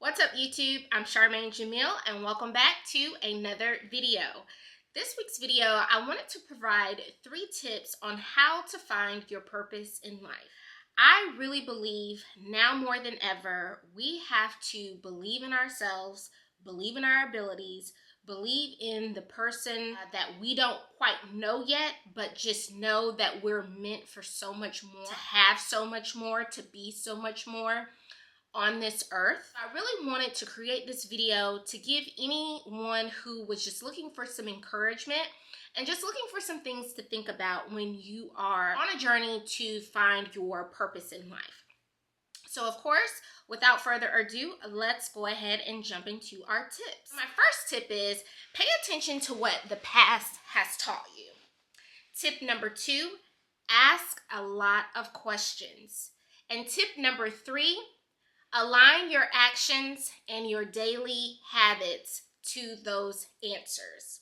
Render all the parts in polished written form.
What's up YouTube? I'm Charmaine Jamil and welcome back to another video. This week's video, I wanted to provide 3 tips on how to find your purpose in life. I really believe now more than ever, we have to believe in ourselves, believe in our abilities, believe in the person that we don't quite know yet, but just know that we're meant for so much more, to have so much more, to be so much more on this earth. I really wanted to create this video to give anyone who was just looking for some encouragement and just looking for some things to think about when you are on a journey to find your purpose in life. So of course, without further ado, let's go ahead and jump into our tips. My first tip is pay attention to what the past has taught you. Tip number 2, ask a lot of questions. And tip number 3, align your actions and your daily habits to those answers.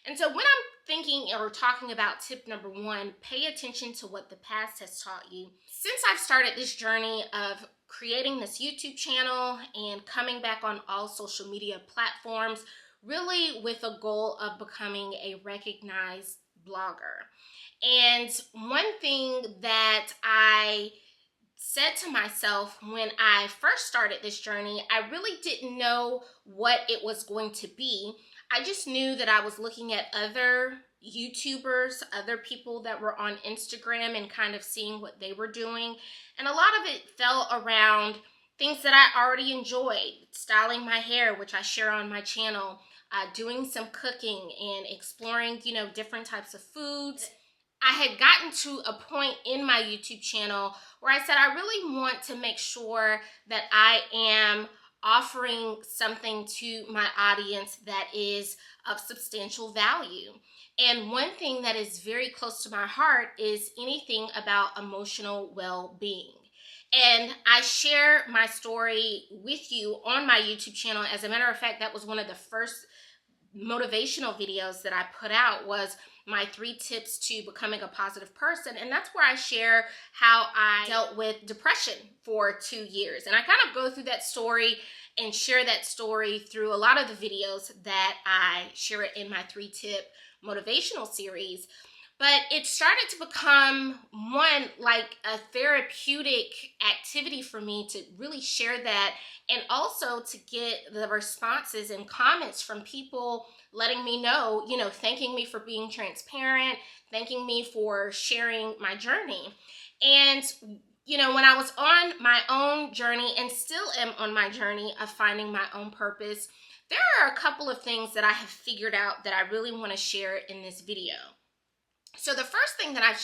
And so when I'm thinking or talking about tip number 1, pay attention to what the past has taught you. Since I've started this journey of creating this YouTube channel and coming back on all social media platforms, really with a goal of becoming a recognized blogger. And one thing that I said to myself when I first started this journey, I really didn't know what it was going to be. I just knew that I was looking at other YouTubers, other people that were on Instagram and kind of seeing what they were doing. And a lot of it fell around things that I already enjoyed. Styling my hair, which I share on my channel, doing some cooking and exploring, different types of foods. I had gotten to a point in my YouTube channel where I said I really want to make sure that I am offering something to my audience that is of substantial value. And one thing that is very close to my heart is anything about emotional well-being. And I share my story with you on my YouTube channel. As a matter of fact, that was one of the first motivational videos that I put out, was my 3 tips to becoming a positive person. And that's where I share how I dealt with depression for 2 years. And I kind of go through that story and share that story through a lot of the videos that I share it in my 3-tip motivational series. But it started to become like a therapeutic activity for me to really share that, and also to get the responses and comments from people letting me know, thanking me for being transparent, thanking me for sharing my journey. And, when I was on my own journey and still am on my journey of finding my own purpose, there are a couple of things that I have figured out that I really want to share in this video. So the first thing that I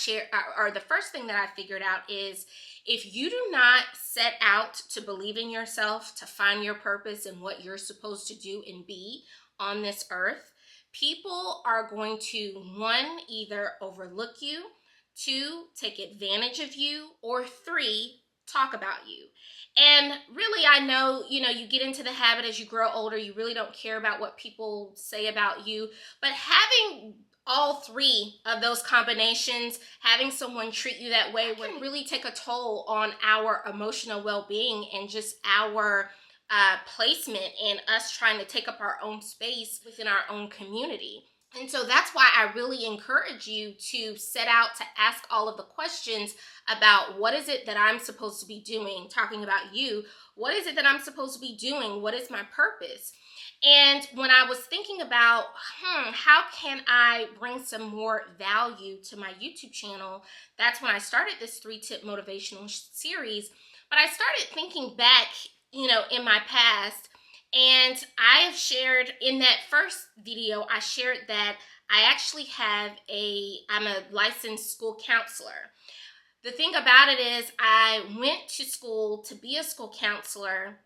figured out is, if you do not set out to believe in yourself, to find your purpose and what you're supposed to do and be on this earth, people are going to, 1, either overlook you, 2, take advantage of you, or 3, talk about you. And really, I know, you get into the habit as you grow older, you really don't care about what people say about you, but having all 3 of those combinations, having someone treat you that way, can really take a toll on our emotional well-being and just our placement and us trying to take up our own space within our own community. And so that's why I really encourage you to set out to ask all of the questions about, what is it that I'm supposed to be doing? Talking about you, what is it that I'm supposed to be doing? What is my purpose? And when I was thinking about, how can I bring some more value to my YouTube channel, that's when I started this 3-tip motivational series. But I started thinking back, in my past, and I have shared in that first video, I shared that I actually I'm a licensed school counselor. The thing about it is, I went to school to be a school counselor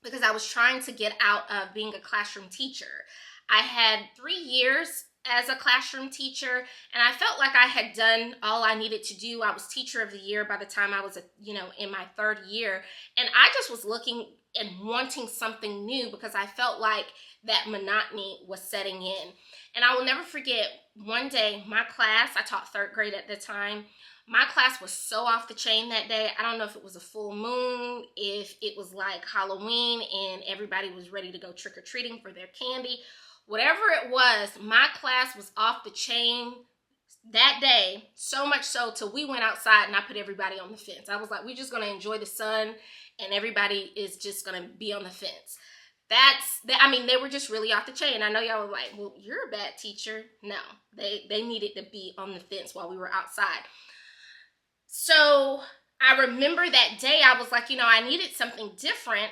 because I was trying to get out of being a classroom teacher. I had 3 years as a classroom teacher, and I felt like I had done all I needed to do. I was teacher of the year by the time I was, in my 3rd year, and I just was looking and wanting something new because I felt like that monotony was setting in. And I will never forget, one day, my class, I taught 3rd grade at the time, My class was so off the chain that day. I don't know if it was a full moon, if it was like Halloween and everybody was ready to go trick-or-treating for their candy. Whatever it was, my class was off the chain that day, so much so till we went outside and I put everybody on the fence. I was like, we're just going to enjoy the sun and everybody is just going to be on the fence. They were just really off the chain. I know y'all were like, well, you're a bad teacher. No, they needed to be on the fence while we were outside. So I remember that day I was like, I needed something different.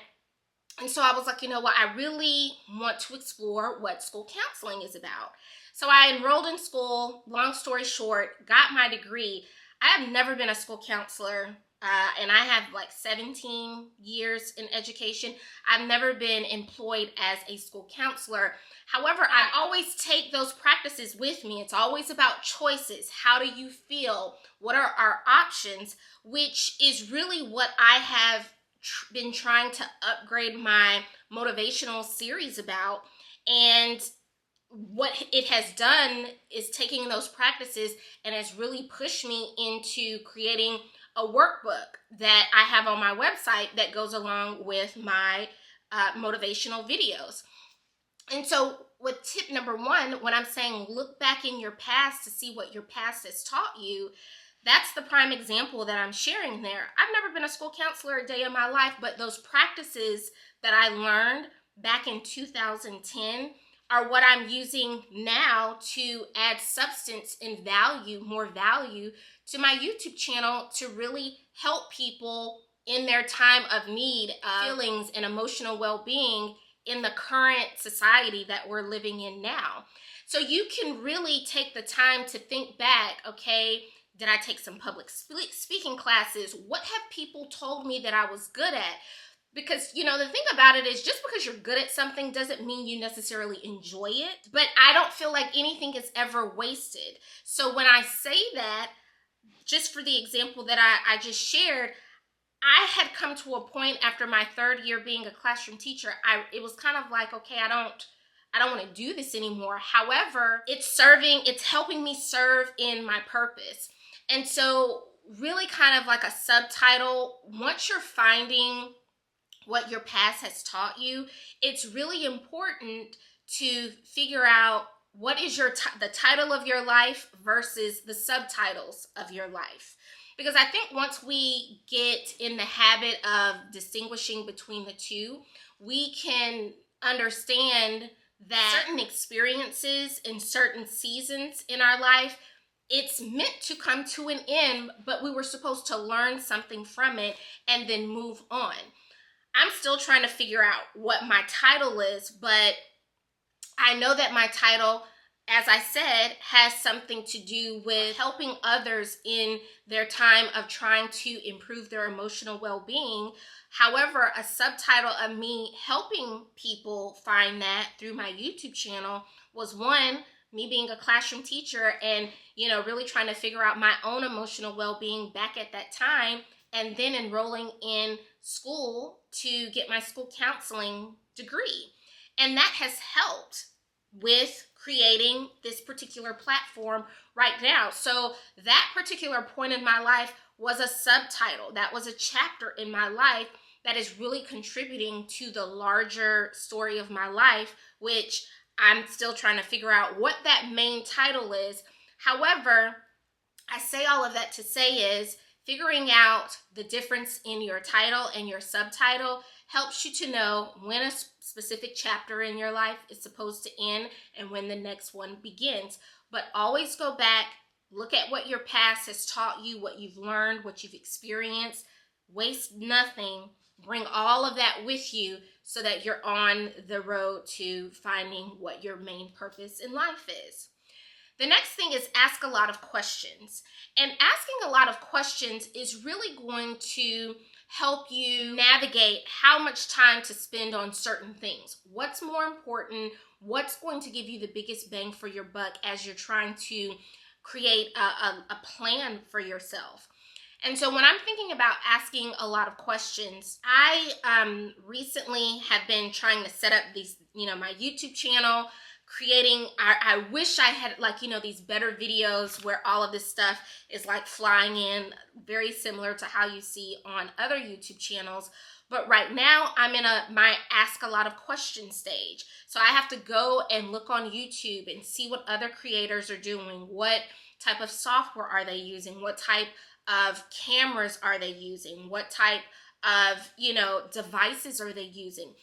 And so I was like, what, I really want to explore what school counseling is about. So I enrolled in school, long story short, got my degree. I have never been a school counselor, and I have like 17 years in education. I've never been employed as a school counselor. However, I always take those practices with me. It's always about choices. How do you feel? What are our options? Which is really what I have been trying to upgrade my motivational series about. And what it has done is taking those practices and has really pushed me into creating a workbook that I have on my website that goes along with my motivational videos. And so with tip number 1, when I'm saying look back in your past to see what your past has taught you, that's the prime example that I'm sharing there. I've never been a school counselor a day in my life, but those practices that I learned back in 2010 are what I'm using now to add substance and value, more value to my YouTube channel to really help people in their time of need, feelings and emotional well-being in the current society that we're living in now. So you can really take the time to think back, okay, did I take some public speaking classes? What have people told me that I was good at? Because, the thing about it is just because you're good at something doesn't mean you necessarily enjoy it. But I don't feel like anything is ever wasted. So when I say that, just for the example that I just shared, I had come to a point after my 3rd year being a classroom teacher, it was kind of like, okay, I don't want to do this anymore. However, it's helping me serve in my purpose. And so really kind of like a subtitle, once you're finding what your past has taught you, it's really important to figure out what is the title of your life versus the subtitles of your life. Because I think once we get in the habit of distinguishing between the two, we can understand that certain experiences in certain seasons in our life, it's meant to come to an end, but we were supposed to learn something from it and then move on. I'm still trying to figure out what my title is, but I know that my title, as I said, has something to do with helping others in their time of trying to improve their emotional well-being. However, a subtitle of me helping people find that through my YouTube channel was, 1, me being a classroom teacher and, really trying to figure out my own emotional well-being back at that time, and then enrolling in school to get my school counseling degree. And that has helped with creating this particular platform right now. So that particular point in my life was a subtitle. That was a chapter in my life that is really contributing to the larger story of my life, which I'm still trying to figure out what that main title is. However, I say all of that to say is figuring out the difference in your title and your subtitle helps you to know when a specific chapter in your life is supposed to end and when the next one begins. But always go back, look at what your past has taught you, what you've learned, what you've experienced. Waste nothing. Bring all of that with you so that you're on the road to finding what your main purpose in life is. The next thing is ask a lot of questions. And asking a lot of questions is really going to help you navigate how much time to spend on certain things. What's more important? What's going to give you the biggest bang for your buck as you're trying to create a plan for yourself? And so when I'm thinking about asking a lot of questions, I recently have been trying to set up these, my YouTube channel, creating, I wish I had, like, these better videos where all of this stuff is like flying in, very similar to how you see on other YouTube channels. But right now I'm in my ask a lot of questions stage. So I have to go and look on YouTube and see what other creators are doing. What type of software are they using? What type of cameras are they using? What type of, devices are they using?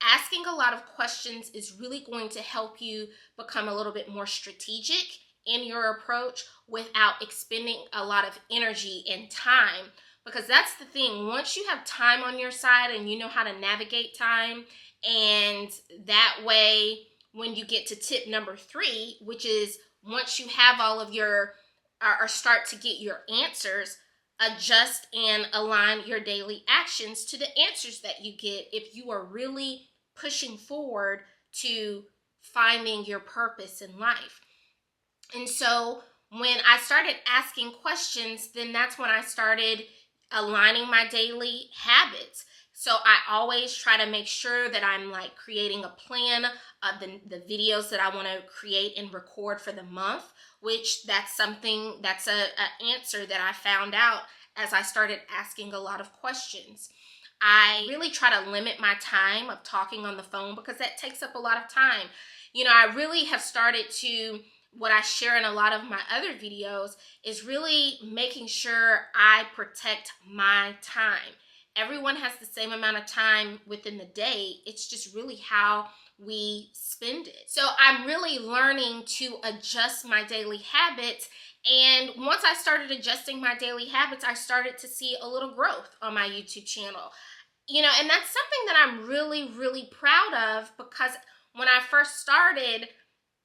Asking a lot of questions is really going to help you become a little bit more strategic in your approach without expending a lot of energy and time. Because that's the thing, once you have time on your side and you know how to navigate time, and that way when you get to tip number 3, which is once you have all of your, or start to get your answers, adjust and align your daily actions to the answers that you get if you are really pushing forward to finding your purpose in life. And so when I started asking questions, then that's when I started aligning my daily habits. So I always try to make sure that I'm like creating a plan of the videos that I want to create and record for the month, which that's something, that's a answer that I found out as I started asking a lot of questions. I really try to limit my time of talking on the phone because that takes up a lot of time. I really have started to, what I share in a lot of my other videos is really making sure I protect my time. Everyone has the same amount of time within the day. It's just really how we spend it. So I'm really learning to adjust my daily habits. And once I started adjusting my daily habits, I started to see a little growth on my YouTube channel. And that's something that I'm really, really proud of, because when I first started,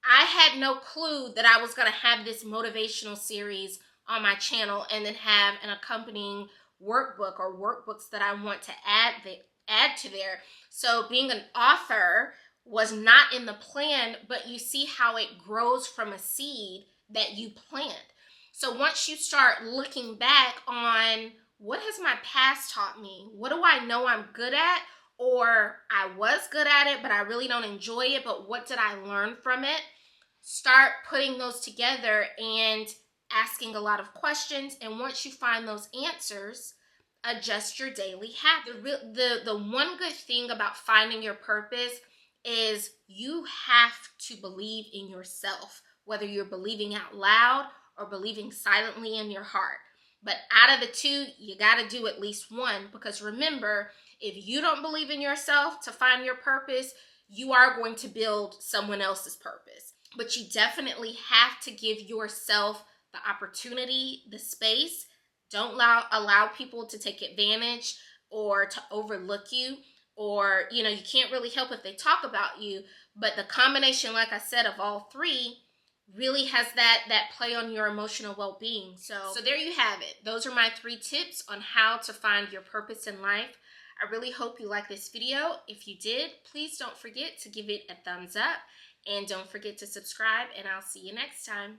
I had no clue that I was going to have this motivational series on my channel and then have an accompanying workbook or workbooks that I want to add to there. So being an author was not in the plan, but you see how it grows from a seed that you plant. So once you start looking back on what has my past taught me, what do I know I'm good at, or I was good at it but I really don't enjoy it, but what did I learn from it? Start putting those together and asking a lot of questions. And once you find those answers, adjust your daily habit. The one good thing about finding your purpose is you have to believe in yourself, whether you're believing out loud or believing silently in your heart. But out of the two, you got to do at least one, because remember, if you don't believe in yourself to find your purpose, you are going to build someone else's purpose. But you definitely have to give yourself the opportunity, the space. Don't allow people to take advantage or to overlook you, or you can't really help if they talk about you. But the combination, like I said, of all three really has that play on your emotional well-being. So there you have it. Those are my 3 tips on how to find your purpose in life. I really hope you like this video. If you did, please don't forget to give it a thumbs up, and don't forget to subscribe, and I'll see you next time.